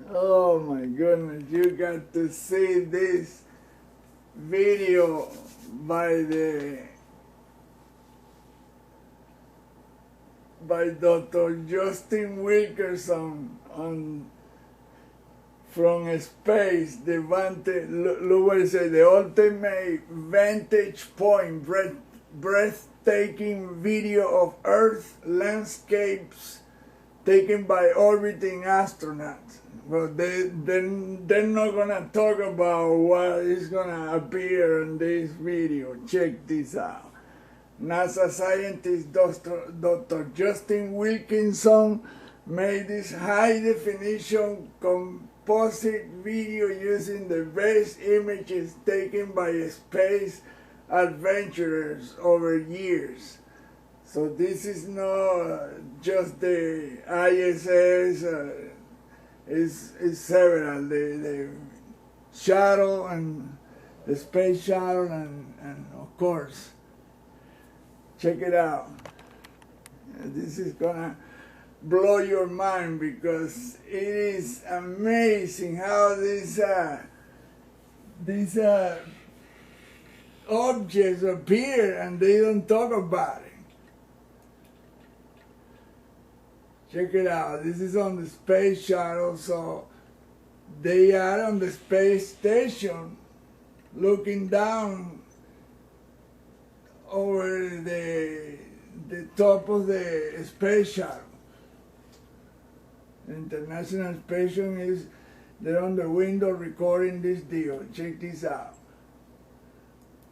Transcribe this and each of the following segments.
Oh my goodness, you got to see this video by Dr. Justin Wilkerson from space, the vantage, look what it says, the ultimate vantage point, breathtaking video of Earth landscapes taken by orbiting astronauts. Well, they're not gonna talk about what is gonna appear in this video. Check this out. NASA scientist Dr. Justin Wilkinson made this high-definition composite video using the best images taken by space adventurers over years. So this is not just the ISS, it's several, the shuttle and the space shuttle and of course, check it out. This is gonna blow your mind because it is amazing how these objects appear and they don't talk about it. Check it out. This is on the space shuttle, so they are on the space station looking down over the top of the space shuttle. The International Space Station is there on the window recording this deal. Check this out.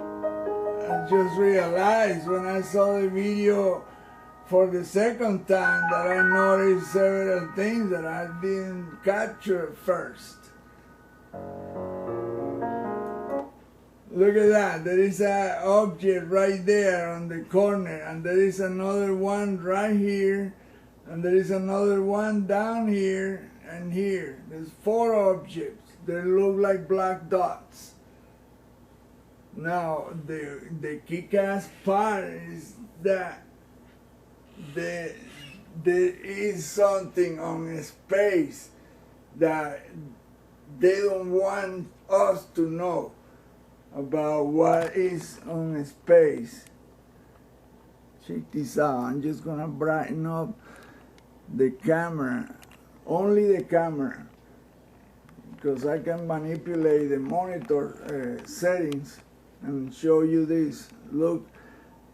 I just realized when I saw the video for the second time that I noticed several things that I didn't capture at first. Look at that, there is an object right there on the corner, and there is another one right here, and there is another one down here and here. There's 4 objects. They look like black dots. Now, the kick-ass part is that there is something on space that they don't want us to know about what is on space. Check this out. I'm just gonna brighten up the camera, only the camera, because I can manipulate the monitor settings and show you this. Look,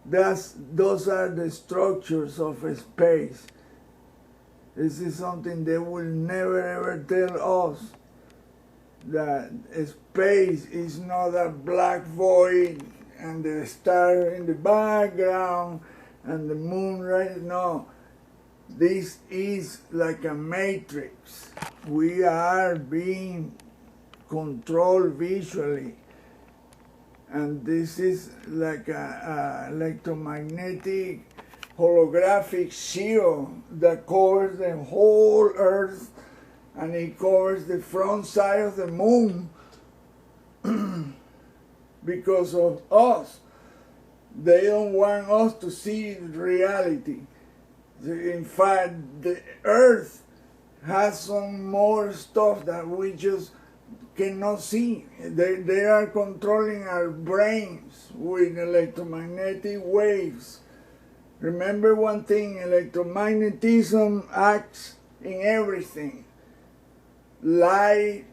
those are the structures of space. This is something they will never ever tell us, that space is not a black void and the star in the background and the moon right now. This is like a matrix. We are being controlled visually, and this is like a electromagnetic holographic shield that covers the whole Earth, and it covers the front side of the moon because of us. They don't want us to see reality. In fact, the Earth has some more stuff that we just cannot see. They are controlling our brains with electromagnetic waves. Remember one thing, electromagnetism acts in everything. Light,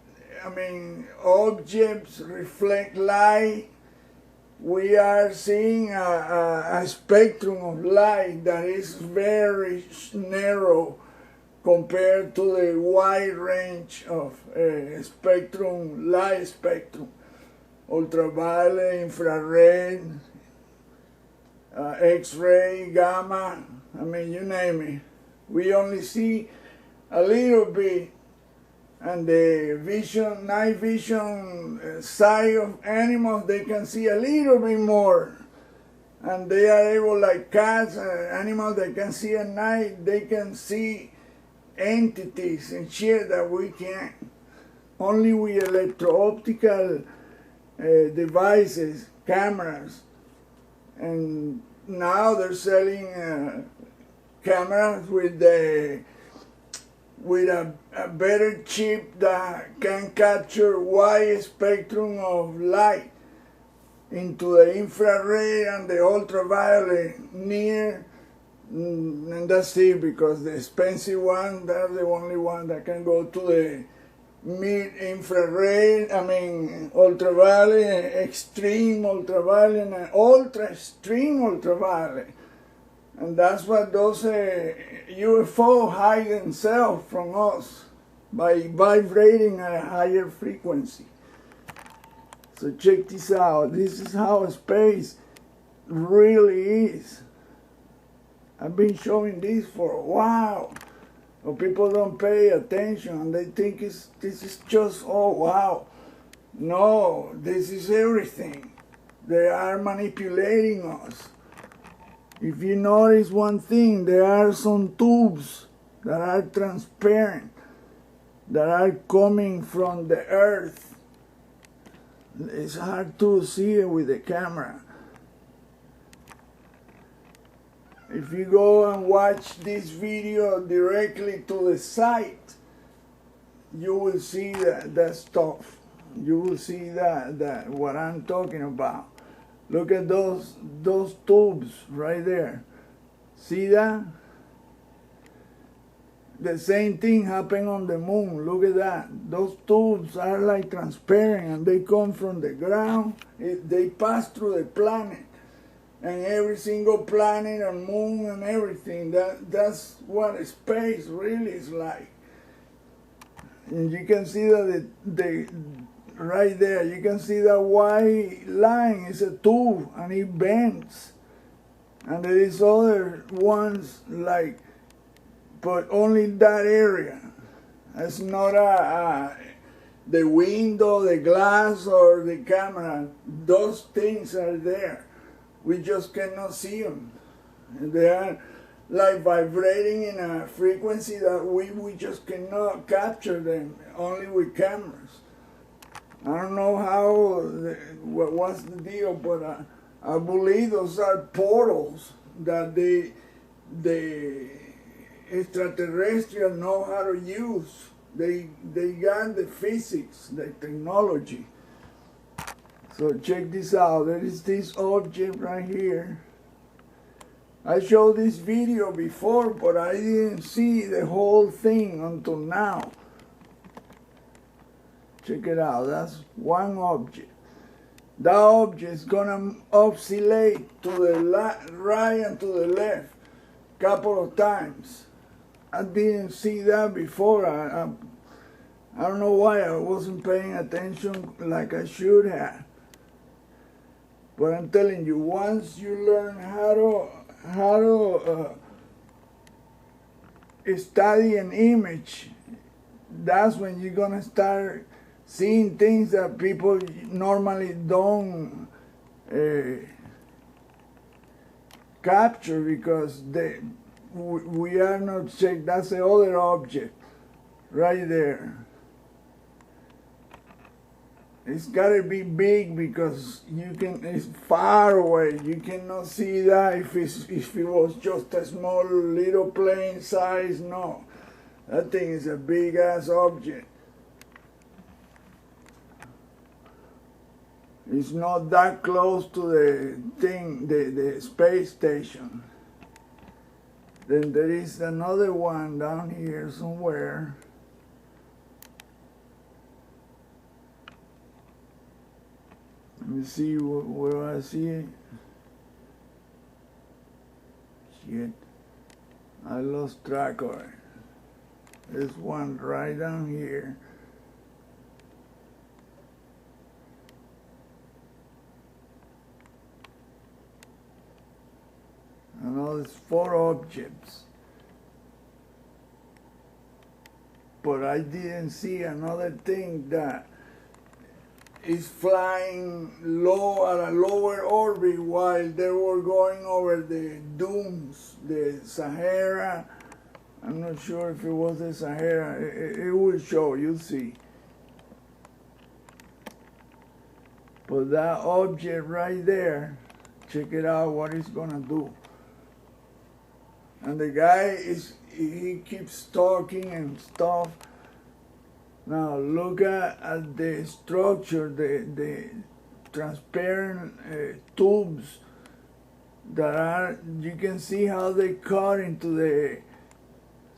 objects reflect light. We are seeing a spectrum of light that is very narrow compared to the wide range of light spectrum, ultraviolet, infrared, X-ray, gamma, you name it. We only see a little bit, and the night vision side of animals, they can see a little bit more. And they are able, like cats, animals that can see at night, they can see entities and shit that we can't. Only with electro-optical devices, cameras. And now they're selling cameras with the with a better chip that can capture wide spectrum of light into the infrared and the ultraviolet near, and that's it, because the expensive one, that's the only one that can go to the mid-infrared, ultraviolet, extreme ultraviolet, and ultra-extreme ultraviolet. And that's what those UFO hide themselves from us, by vibrating at a higher frequency. So check this out. This is how space really is. I've been showing this for a while. But people don't pay attention and they think this is just, oh wow. No, this is everything. They are manipulating us. If you notice one thing, there are some tubes that are transparent, that are coming from the earth. It's hard to see it with the camera. If you go and watch this video directly to the site, you will see that stuff. You will see that what I'm talking about. Look at those tubes right there. See that? The same thing happened on the moon. Look at that. Those tubes are like transparent and they come from the ground. They pass through the planet. And every single planet and moon and everything, that's what space really is like. And you can see that right there, you can see that white line is a tube and it bends. And there is other ones like, but only that area. It's not the window, the glass, or the camera. Those things are there. We just cannot see them. And they are like vibrating in a frequency that we just cannot capture them, only with cameras. I don't know what's the deal, but I believe those are portals that the extraterrestrials know how to use. They got the physics, the technology. So check this out. There is this object right here. I showed this video before, but I didn't see the whole thing until now. Check it out. That's one object. That object is gonna oscillate to the right and to the left a couple of times. I didn't see that before. I don't know why I wasn't paying attention like I should have. But I'm telling you, once you learn how to study an image, that's when you're gonna start seeing things that people normally don't capture, because we are not checked. That's the other object right there. It's gotta be big because it's far away. You cannot see that if it was just a small little plane size. No, that thing is a big ass object. It's not that close to the thing, the space station. Then there is another one down here somewhere. Let me see where I see it. Shit, I lost track of it. There's one right down here. I know there's 4 objects. But I didn't see another thing that is flying low at a lower orbit while they were going over the dunes, the Sahara. I'm not sure if it was the Sahara. It will show, you'll see. But that object right there, check it out what it's gonna do. And the guy he keeps talking and stuff. Now look at the structure, the transparent tubes that are, you can see how they cut into the,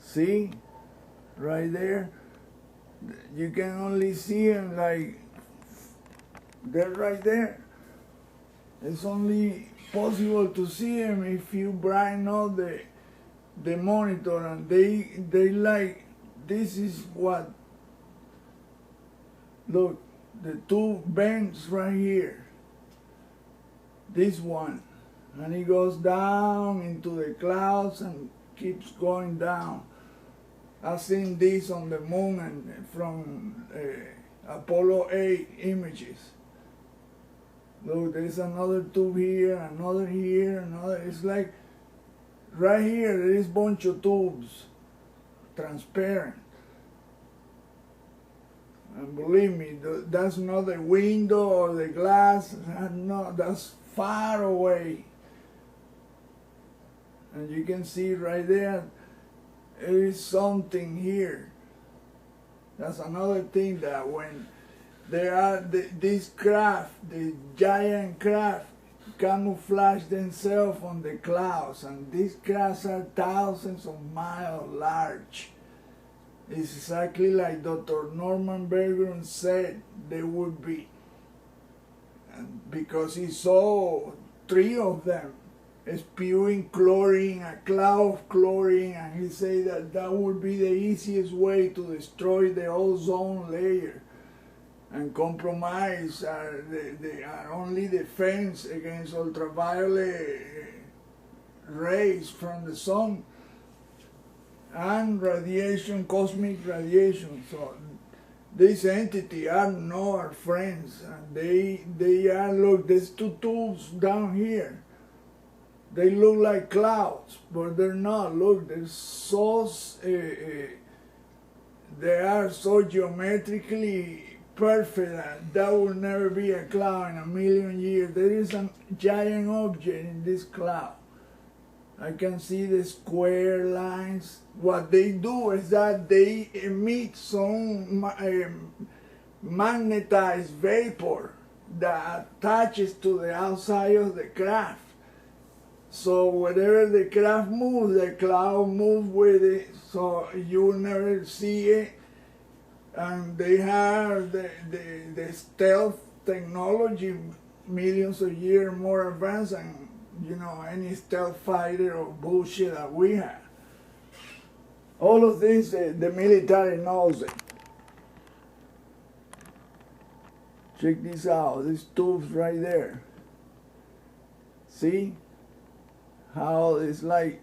see, right there? You can only see them like, they're right there. It's only possible to see them if you brighten up the monitor, and they like, this is what, look, the two bends right here, this one, and it goes down into the clouds and keeps going down. I've seen this on the moon and from Apollo 8 images. Look, there's another tube here, another here, another. It's like right here there is a bunch of tubes, transparent. And believe me, that's not the window or the glass. No, that's far away. And you can see right there, there is something here. That's another thing, that when there are this craft, the giant craft, camouflage themselves on the clouds, and these crafts are thousands of miles large. It's exactly like Dr. Norman Berggren said they would be. And because he saw 3 of them spewing chlorine, a cloud of chlorine, and he said that that would be the easiest way to destroy the ozone layer and compromise our only defense against ultraviolet rays from the sun and radiation, cosmic radiation. So this entity are not our friends, and they are, look, there's 2 tubes down here. They look like clouds, but they're not. Look, they're so, they are so geometrically perfect that will never be a cloud in a million years. There is a giant object in this cloud. I can see the square lines. What they do is that they emit some magnetized vapor that attaches to the outside of the craft. So whenever the craft moves, the cloud moves with it, so you will never see it. And they have the stealth technology millions of years more advanced than, you know, any stealth fighter or bullshit that we have. All of this, the military knows it. Check this out, these tubes right there. See how it's like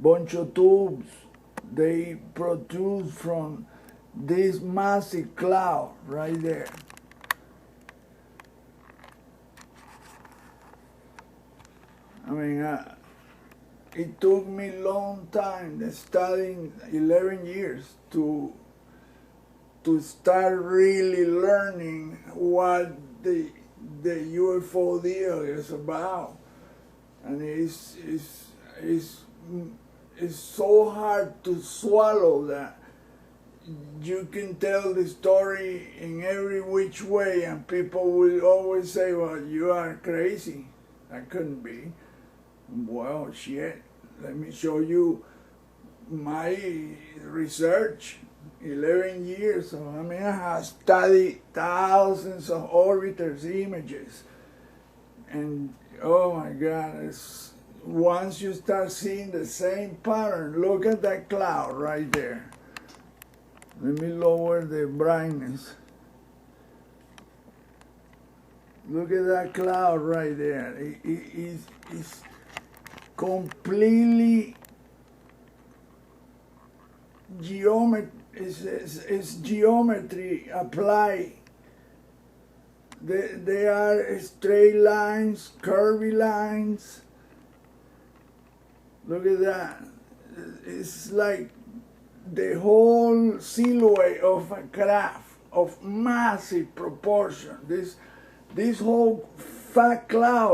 bunch of tubes they protrude from this massive cloud right there. I mean, it took me a long time, studying 11 years, to start really learning what the UFO deal is about. And it's so hard to swallow that you can tell the story in every which way, and people will always say, well, you are crazy. That couldn't be. Well, shit, let me show you my research. 11 years. So, I mean, I have studied thousands of orbiters images. And oh my God, once you start seeing the same pattern, look at that cloud right there. Let me lower the brightness. Look at that cloud right there. It's completely it's geometry applied. They are straight lines, curvy lines. Look at that. It's like the whole silhouette of a craft of massive proportion. This whole fat cloud